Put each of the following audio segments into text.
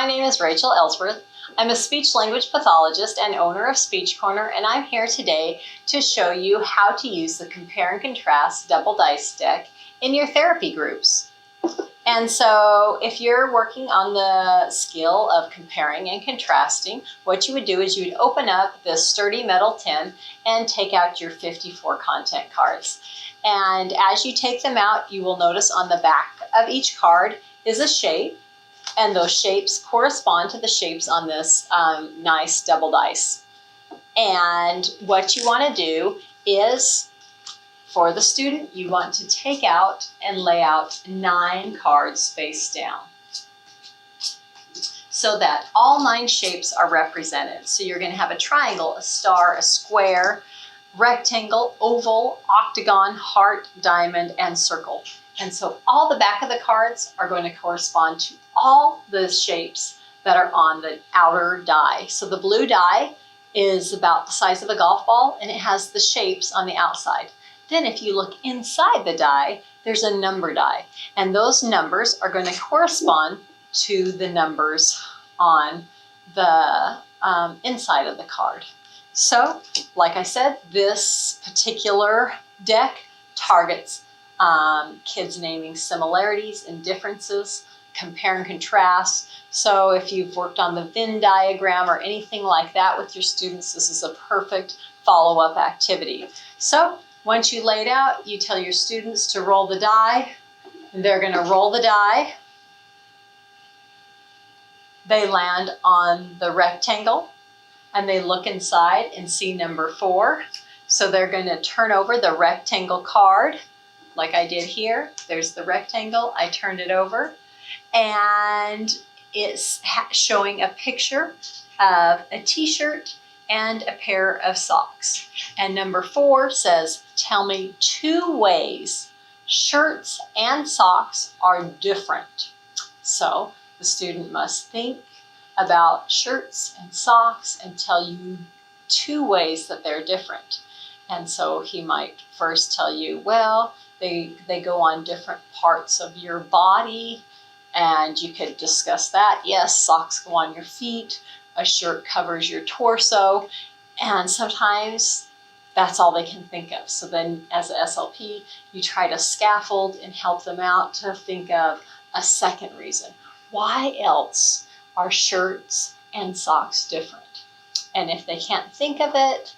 My name is Rachele Ellsworth. I'm a speech-language pathologist and owner of Speech Corner, and I'm here today to show you how to use the compare and contrast double dice deck in your therapy groups. And so if you're working on the skill of comparing and contrasting, what you would do is you would open up this sturdy metal tin and take out your 54 content cards. And as you take them out, you will notice on the back of each card is a shape, and those shapes correspond to the shapes on this nice double dice. And what you want to do is, for the student, you want to take out and lay out 9 cards face down so that all 9 shapes are represented. So you're going to have a triangle, a star, a square, rectangle, oval, octagon, heart, diamond, and circle. And so all the back of the cards are going to correspond to all the shapes that are on the outer die. So the blue die is about the size of a golf ball, and it has the shapes on the outside. Then if you look inside the die, there's a number die, and those numbers are going to correspond to the numbers on the inside of the card. So, like I said, this particular deck targets kids naming similarities and differences, compare and contrast. So if you've worked on the Venn diagram or anything like that with your students, this is a perfect follow-up activity. So once you lay it out, you tell your students to roll the die, and they're going to roll the die. They land on the rectangle, and they look inside and see number 4. So they're going to turn over the rectangle card, like I did here. There's the rectangle. I turned it over, and it's showing a picture of a t-shirt and a pair of socks. And number 4 says, tell me 2 ways shirts and socks are different. So the student must think about shirts and socks and tell you 2 ways that they're different. And so he might first tell you, well, they go on different parts of your body, and you could discuss that. Yes, socks go on your feet, a shirt covers your torso, and sometimes that's all they can think of. So then as an SLP, you try to scaffold and help them out to think of a second reason. Why else are shirts and socks different? And if they can't think of it,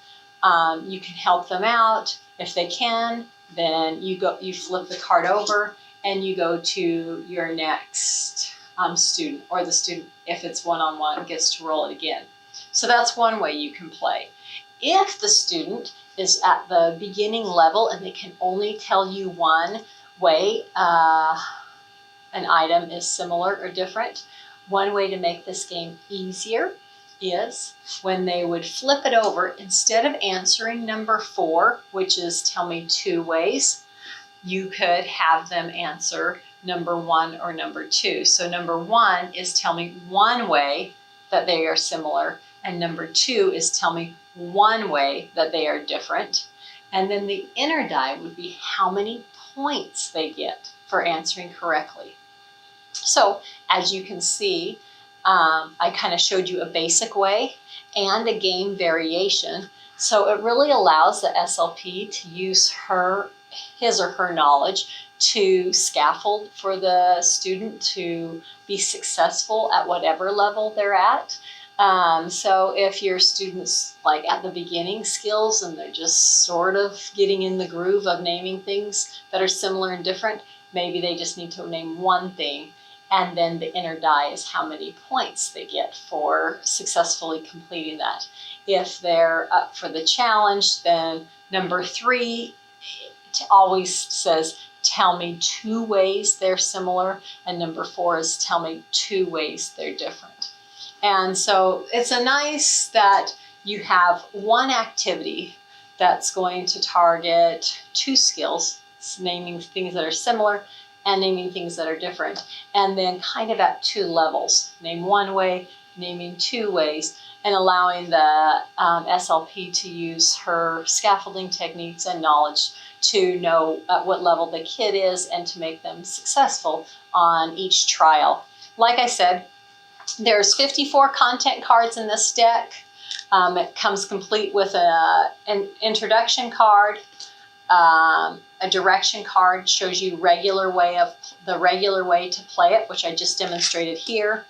you can help them out. If they can, then you flip the card over and you go to your next student, or the student, if it's one-on-one, gets to roll it again. So that's one way you can play. If the student is at the beginning level and they can only tell you one way an item is similar or different, one way to make this game easier is when they would flip it over, instead of answering number 4, which is tell me 2 ways, you could have them answer number 1 or number 2. So number 1 is tell me 1 way that they are similar, and number 2 is tell me 1 way that they are different. And then the inner die would be how many points they get for answering correctly. So as you can see, I kind of showed you a basic way and a game variation. So it really allows the SLP to use his or her knowledge to scaffold for the student to be successful at whatever level they're at. So if your student's like at the beginning skills and they're just sort of getting in the groove of naming things that are similar and different, maybe they just need to name 1 thing. And then the inner die is how many points they get for successfully completing that. If they're up for the challenge, then number 3 always says, tell me 2 ways they're similar, and number 4 is tell me 2 ways they're different. And so it's a nice that you have one activity that's going to target 2 skills, naming things that are similar and naming things that are different, and then kind of at 2 levels. Name 1 way, naming 2 ways, and allowing the SLP to use her scaffolding techniques and knowledge to know at what level the kid is and to make them successful on each trial. Like I said, There's 54 content cards in this deck. It comes complete with an introduction card, a direction card, shows you the regular way to play it, which I just demonstrated here.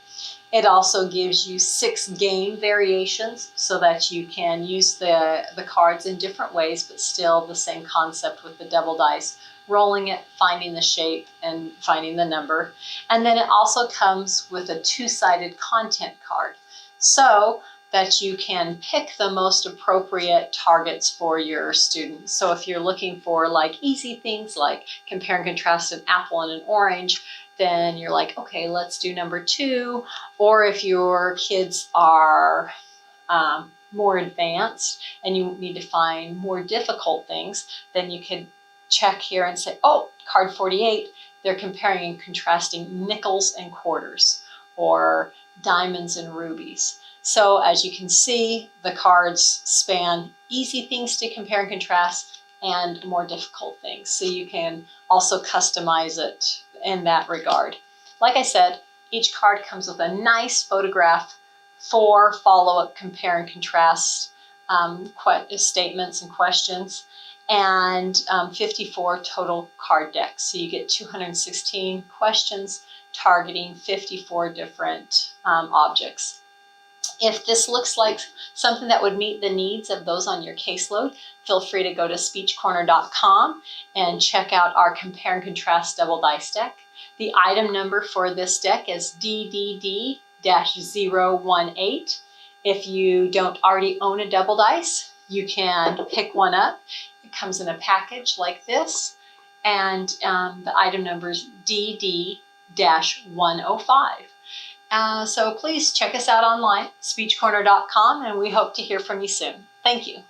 It also gives you 6 game variations so that you can use the cards in different ways, but still the same concept with the double dice, rolling it, finding the shape, and finding the number. And then it also comes with a 2-sided content card so that you can pick the most appropriate targets for your students. So if you're looking for like easy things like compare and contrast an apple and an orange, then you're like, okay, let's do number 2. Or if your kids are more advanced and you need to find more difficult things, then you could check here and say, oh, card 48, they're comparing and contrasting nickels and quarters or diamonds and rubies. So as you can see, the cards span easy things to compare and contrast and more difficult things. So you can also customize it in that regard. Like I said, each card comes with a nice photograph, 4 follow-up compare and contrast statements and questions, and 54 total card decks. So you get 216 questions targeting 54 different objects. If this looks like something that would meet the needs of those on your caseload, feel free to go to speechcorner.com and check out our compare and contrast double dice deck. The item number for this deck is DDD-018. If you don't already own a double dice, you can pick one up. It comes in a package like this, and the item number is DD-105. So please check us out online, speechcorner.com, and we hope to hear from you soon. Thank you.